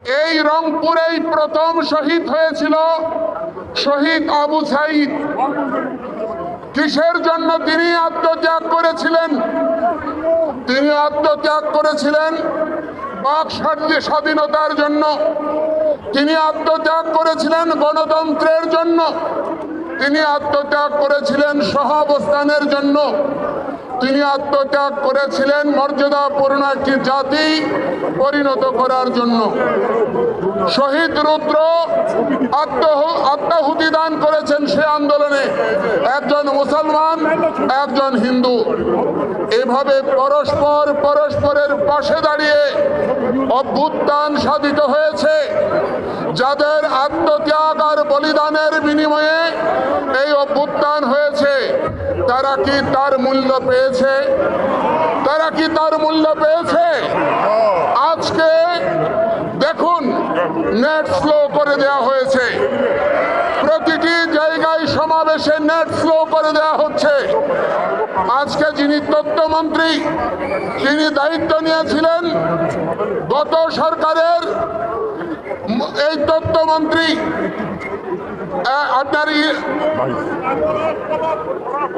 এই রংপুরেই প্রথম শহীদ হয়েছিল শহীদ আবু সাইদ। কিসের জন্য তিনি আত্মত্যাগ করেছিলেন? তিনি আত্মত্যাগ করেছিলেন বাক স্বাধীনতার জন্য। তিনি আত্মত্যাগ করেছিলেন গণতন্ত্রের জন্য। তিনি আত্মত্যাগ করেছিলেন সহাবস্থানের জন্য। তিনি আত্মত্যাগ করেছিলেন মর্যাদাপূর্ণ একটি জাতি পরিণত করার জন্য। শহীদ রুদ্র আত্মাহুতি দান করেছেন সে আন্দোলনে, একজন মুসলমান, একজন হিন্দু। এভাবে পরস্পরের পাশে দাঁড়িয়ে অভ্যুত্থান সাধিত হয়েছে। যাদের আত্মত্যাগ আর বলিদানের বিনিময়ে এই অভ্যুত্থান হয়েছে, তারা কি তার মূল্য পেয়েছে? তারা কি তার মূল্য পেয়েছে? আজকে দেখুন, নেট স্লো করে দেওয়া হয়েছে। প্রতিটি জায়গায় সমাবেশে নেট স্লো করে দেওয়া হচ্ছে। আজকে যিনি তথ্যমন্ত্রী, তিনি দায়িত্ব নিয়েছিলেন গত সরকারের, এই তথ্যমন্ত্রী আপনার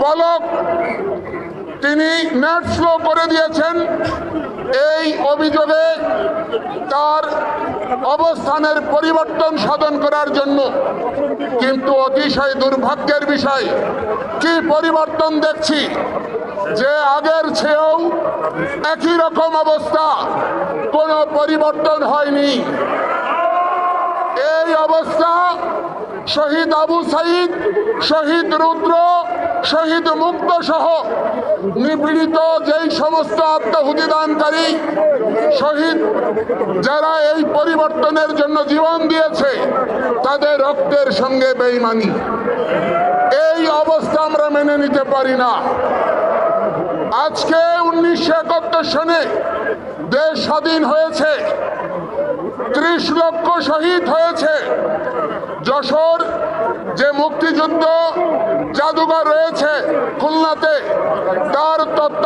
পলক, তিনি নেট স্লো করে দিয়েছেন এই অভিযোগে তার অবস্থানের পরিবর্তন সাধন করার জন্য। কিন্তু অতিশয় দুর্ভাগ্যের বিষয়, কি পরিবর্তন দেখছি যে আগের চেয়েও একই রকম অবস্থা, কোনো পরিবর্তন হয়নি। এই অবস্থা শহীদ আবু সাইদ, শহীদ রুদ্র, শহীদ মুক্ত সহ নিপীড়িত যেই সমস্ত আত্মাহুতি দানকারী শহীদ, যারা এই পরিবর্তনের জন্য জীবন দিয়েছে, তাদের রক্তের সঙ্গে বেঈমানি। এই অবস্থা আমরা মেনে নিতে পারি না। আজকে 1971 সনে দেশ স্বাধীন হয়েছে, 30 লক্ষ শহীদ হয়েছে। যশোর যে মুক্তিযুদ্ধ জাদুঘর রয়েছে খুলনাতে, তার তত্ত্ব